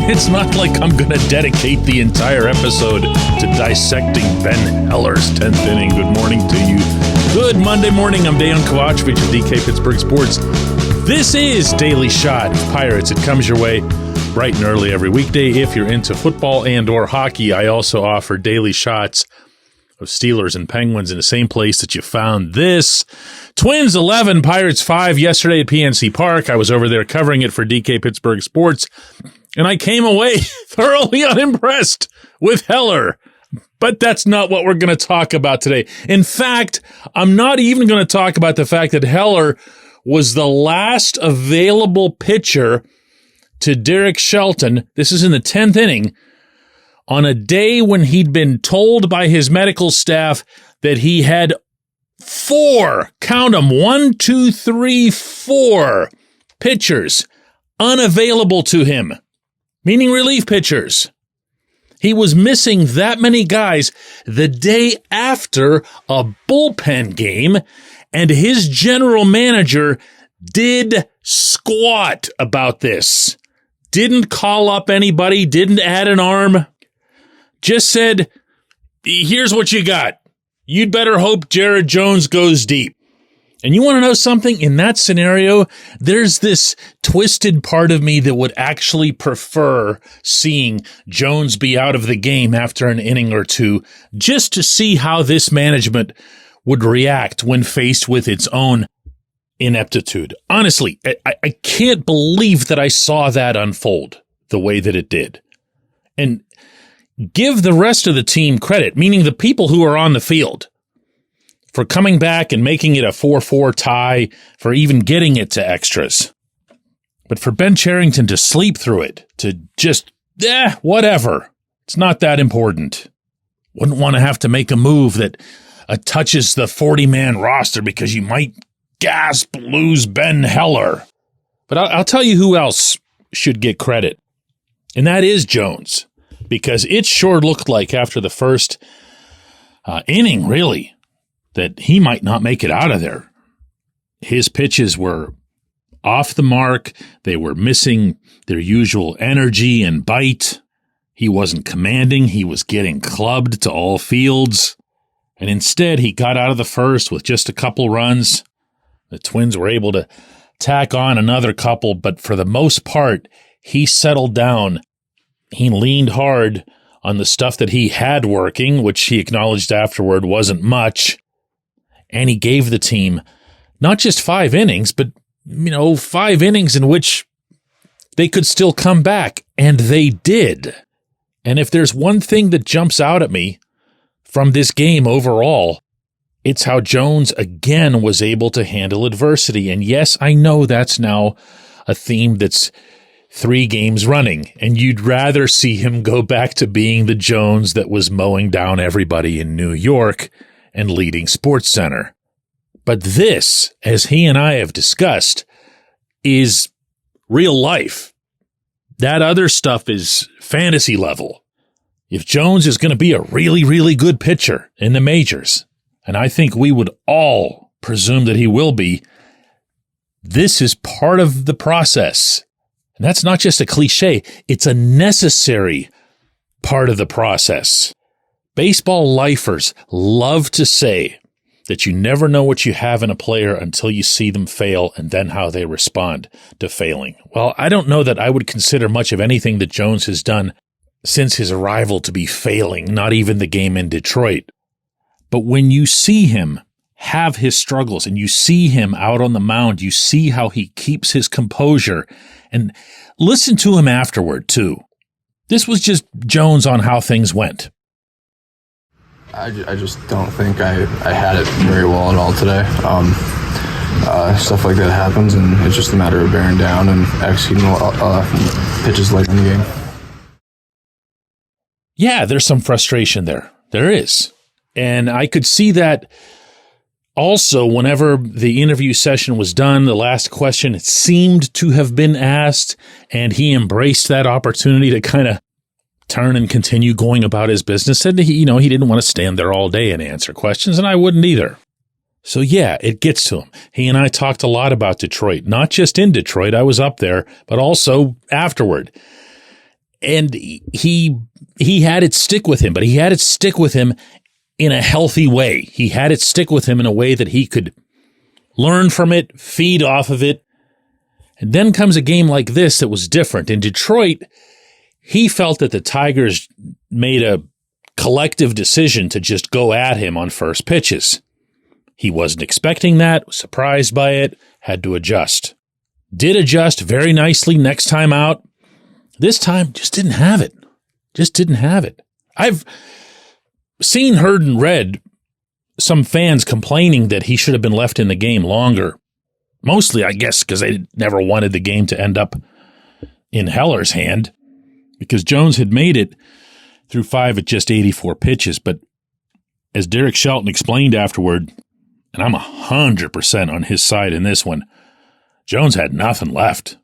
It's not like I'm going to dedicate the entire episode to dissecting Ben Heller's 10th inning. Good morning to you. Good Monday morning. I'm Dejan Kovacevic of DK Pittsburgh Sports. This is Daily Shot of Pirates. It comes your way bright and early every weekday. If you're into football and or hockey, I also offer daily shots of Steelers and Penguins in the same place that you found this. Twins 11, Pirates 5 yesterday at PNC Park. I was over there covering it for DK Pittsburgh Sports, and I came away thoroughly unimpressed with Heller. But that's not what we're going to talk about today. In fact, I'm not even going to talk about the fact that Heller was the last available pitcher to Derek Shelton. This is in the 10th inning, on a day when he'd been told by his medical staff that he had 4, count them, 1, 2, 3, 4 pitchers unavailable to him, meaning relief pitchers. He was missing that many guys the day after a bullpen game, and his general manager did squat about this. Didn't call up anybody, didn't add an arm. Just said, here's what you got. You'd better hope Jared Jones goes deep. And you want to know something? In that scenario, there's this twisted part of me that would actually prefer seeing Jones be out of the game after an inning or two, just to see how this management would react when faced with its own ineptitude. Honestly, I can't believe that I saw that unfold the way that it did. And give the rest of the team credit, meaning the people who are on the field, for coming back and making it a 4-4 tie, for even getting it to extras. But for Ben Cherington to sleep through it, to just, whatever, it's not that important. Wouldn't want to have to make a move that touches the 40-man roster because you might lose Ben Heller. But I'll tell you who else should get credit, and that is Jones. Because it sure looked like after the first inning, really, that he might not make it out of there. His pitches were off the mark. They were missing their usual energy and bite. He wasn't commanding. He was getting clubbed to all fields. And instead, he got out of the first with just a couple runs. The Twins were able to tack on another couple, but for the most part, he settled down. He leaned hard on the stuff that he had working, which he acknowledged afterward wasn't much. And he gave the team not just 5 innings, but, 5 innings in which they could still come back. And they did. And if there's one thing that jumps out at me from this game overall, it's how Jones again was able to handle adversity. And yes, I know that's now a theme that's 3 games running, and you'd rather see him go back to being the Jones that was mowing down everybody in New York and leading SportsCenter. But this, as he and I have discussed, is real life. That other stuff is fantasy level. If Jones is going to be a really, really good pitcher in the majors, and I think we would all presume that he will be, this is part of the process. And that's not just a cliche, it's a necessary part of the process. Baseball lifers love to say that you never know what you have in a player until you see them fail and then how they respond to failing. Well, I don't know that I would consider much of anything that Jones has done since his arrival to be failing, not even the game in Detroit. But when you see him have his struggles and you see him out on the mound, you see how he keeps his composure, and listen to him afterward too. This was just Jones on how things went. I just don't think I had it very well at all today. Stuff like that happens, and it's just a matter of bearing down and executing pitches late in the game. Yeah, there's some frustration there. There is. And I could see that also whenever the interview session was done, the last question seemed to have been asked, and he embraced that opportunity to kind of turn and continue going about his business. Said he didn't want to stand there all day and answer questions, and I wouldn't either. So yeah, it gets to him. He and I talked a lot about Detroit, not just in Detroit. I was up there, but also afterward. And he had it stick with him, but he had it stick with him in a healthy way. He had it stick with him in a way that he could learn from it, feed off of it. And then comes a game like this that was different. In Detroit, he felt that the Tigers made a collective decision to just go at him on first pitches. He wasn't expecting that, was surprised by it, had to adjust. Did adjust very nicely next time out. This time, just didn't have it. Just didn't have it. I've seen, heard, and read some fans complaining that he should have been left in the game longer. Mostly, I guess, because they never wanted the game to end up in Heller's hand, because Jones had made it through 5 at just 84 pitches. But as Derek Shelton explained afterward, and I'm 100% on his side in this one, Jones had nothing left.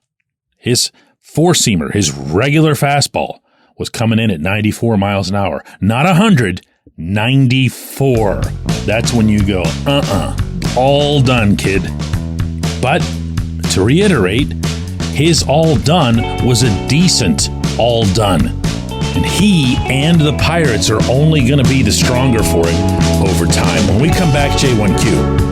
His four-seamer, his regular fastball, was coming in at 94 miles an hour. Not 100, 94. That's when you go, all done, kid. But to reiterate, his all done was a decent all done. And he and the Pirates are only going to be the stronger for it over time. When we come back, J1Q.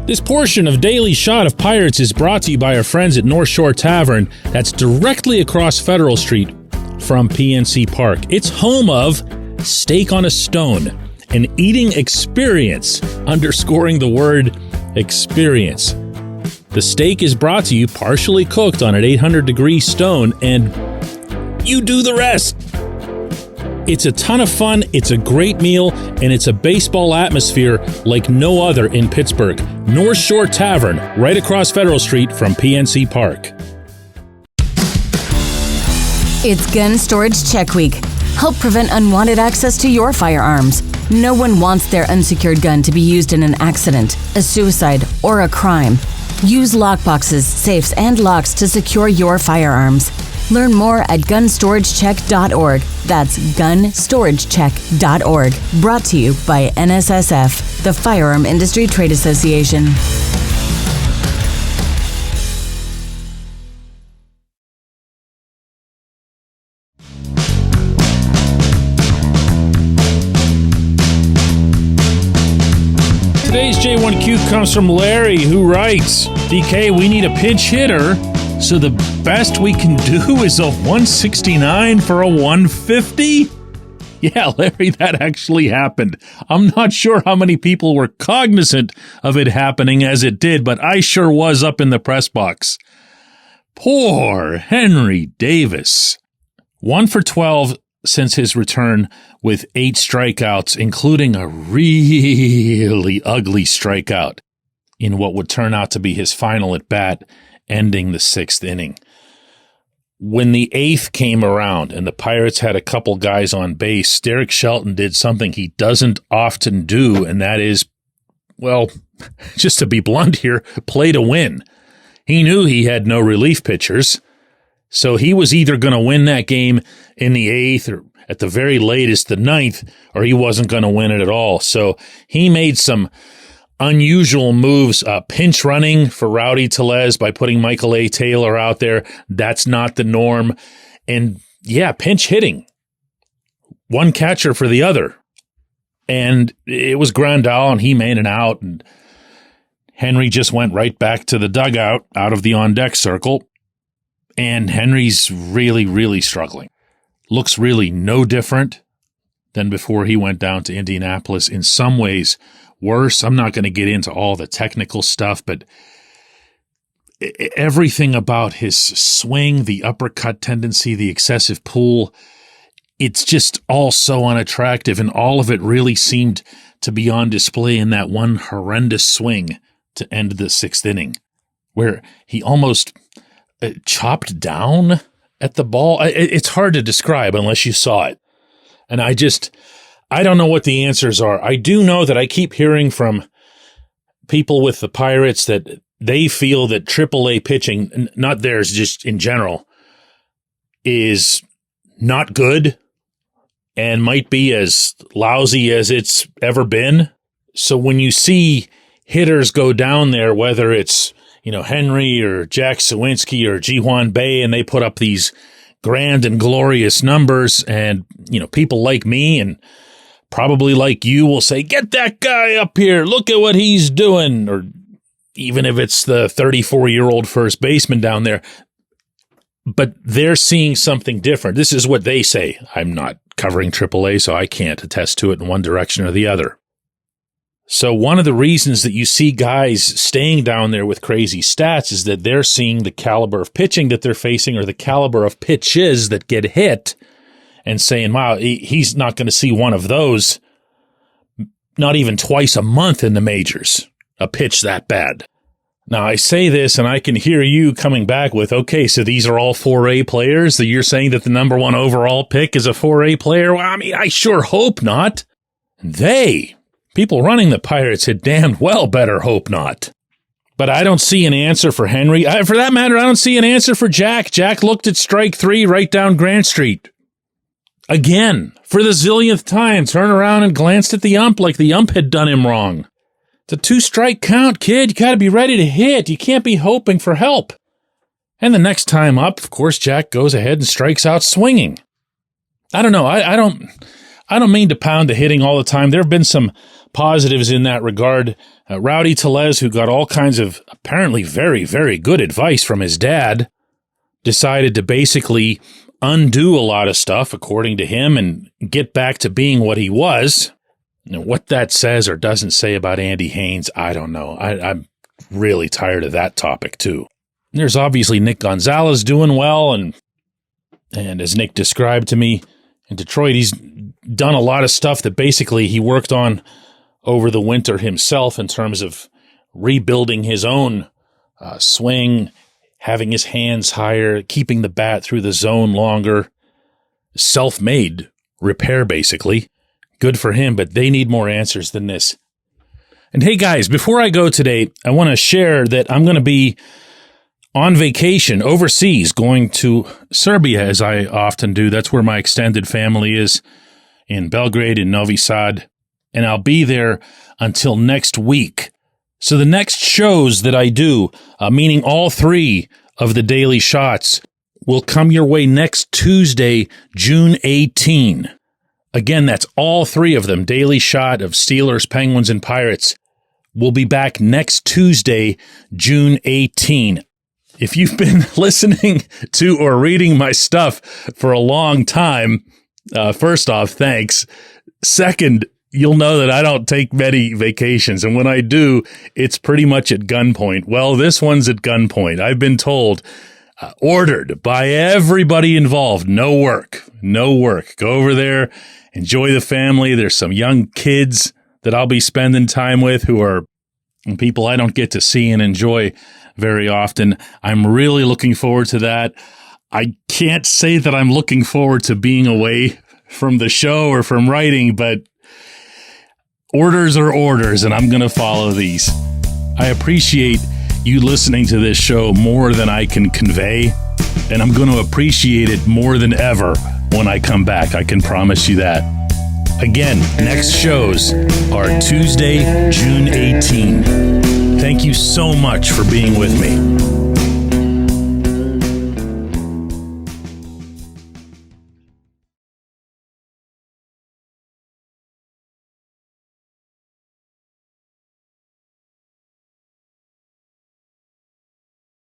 This portion of Daily Shot of Pirates is brought to you by our friends at North Shore Tavern. That's directly across Federal Street from PNC Park. It's home of Steak on a Stone, an eating experience, underscoring the word experience. The steak is brought to you partially cooked on an 800-degree stone, and you do the rest. It's a ton of fun, it's a great meal, and it's a baseball atmosphere like no other in Pittsburgh. North Shore Tavern, right across Federal Street from PNC Park. It's Gun Storage Check Week. Help prevent unwanted access to your firearms. No one wants their unsecured gun to be used in an accident, a suicide, or a crime. Use lockboxes, safes, and locks to secure your firearms. Learn more at gunstoragechek.org. That's gunstoragechek.org. Brought to you by NSSF, the Firearm Industry Trade Association. Today's J1Q comes from Larry, who writes, DK, we need a pinch hitter, so the best we can do is a 169 for a 150? Yeah, Larry, that actually happened. I'm not sure how many people were cognizant of it happening as it did, but I sure was up in the press box. Poor Henry Davis. 1 for 12 since his return with 8 strikeouts, including a really ugly strikeout in what would turn out to be his final at-bat, ending the 6th inning. When the 8th came around and the Pirates had a couple guys on base, Derek Shelton did something he doesn't often do, and that is, well, just to be blunt here, play to win. He knew he had no relief pitchers, so he was either going to win that game in the 8th or at the very latest the 9th, or he wasn't going to win it at all. So he made some unusual moves, pinch running for Rowdy Tellez by putting Michael A. Taylor out there. That's not the norm. And yeah, pinch hitting. One catcher for the other. And it was Grandal, and he made an out, and Henry just went right back to the dugout out of the on-deck circle. And Henry's really, really struggling. Looks really no different than before he went down to Indianapolis. In some ways, worse. I'm not going to get into all the technical stuff, but everything about his swing, the uppercut tendency, the excessive pull, it's just all so unattractive, and all of it really seemed to be on display in that one horrendous swing to end the 6th inning, where he almost chopped down at the ball. It's hard to describe unless you saw it. And I don't know what the answers are. I do know that I keep hearing from people with the Pirates that they feel that AAA pitching, not theirs, just in general, is not good and might be as lousy as it's ever been. So when you see hitters go down there, whether it's, Henry or Jack Sawinski or Ji-Hwan Bae, and they put up these grand and glorious numbers, and, people like me and probably like you will say, get that guy up here, look at what he's doing, or even if it's the 34-year-old first baseman down there. But they're seeing something different. This is what they say. I'm not covering AAA, so I can't attest to it in one direction or the other. So one of the reasons that you see guys staying down there with crazy stats is that they're seeing the caliber of pitching that they're facing or the caliber of pitches that get hit and saying, wow, he's not going to see one of those, not even twice a month in the majors, a pitch that bad. Now, I say this and I can hear you coming back with, okay, so these are all 4A players? That you're saying that the number one overall pick is a 4A player? Well, I sure hope not. People running the Pirates had damned well better hope not. But I don't see an answer for Henry. For that matter, I don't see an answer for Jack. Jack looked at strike 3 right down Grant Street. Again, for the zillionth time, turned around and glanced at the ump like the ump had done him wrong. It's a 2-strike count, kid. You got to be ready to hit. You can't be hoping for help. And the next time up, of course, Jack goes ahead and strikes out swinging. I don't know. I don't mean to pound the hitting all the time. There have been some positives in that regard. Rowdy Tellez, who got all kinds of apparently very, very good advice from his dad, decided to basically undo a lot of stuff, according to him, and get back to being what he was. Now, what that says or doesn't say about Andy Haynes, I don't know. I'm really tired of that topic, too. There's obviously Nick Gonzalez doing well, and as Nick described to me, in Detroit, he's done a lot of stuff that basically he worked on over the winter himself in terms of rebuilding his own swing, having his hands higher, keeping the bat through the zone longer. Self-made repair, basically. Good for him, but they need more answers than this. And hey, guys, before I go today, I want to share that I'm going to be on vacation overseas, going to Serbia, as I often do. That's where my extended family is, in Belgrade and Novi Sad. And I'll be there until next week. So the next shows that I do, meaning all 3 of the daily shots, will come your way next Tuesday, June 18. Again, that's all 3 of them. Daily shot of Steelers, Penguins, and Pirates. We'll be back next Tuesday, June 18. If you've been listening to or reading my stuff for a long time, first off, thanks. Second, you'll know that I don't take many vacations. And when I do, it's pretty much at gunpoint. Well, this one's at gunpoint. I've been told, ordered by everybody involved, no work. Go over there, enjoy the family. There's some young kids that I'll be spending time with who are people I don't get to see and enjoy very often. I'm really looking forward to that. I can't say that I'm looking forward to being away from the show or from writing, but orders are orders, and I'm going to follow these. I appreciate you listening to this show more than I can convey, and I'm going to appreciate it more than ever when I come back. I can promise you that. Again, next shows are Tuesday, June 18. Thank you so much for being with me.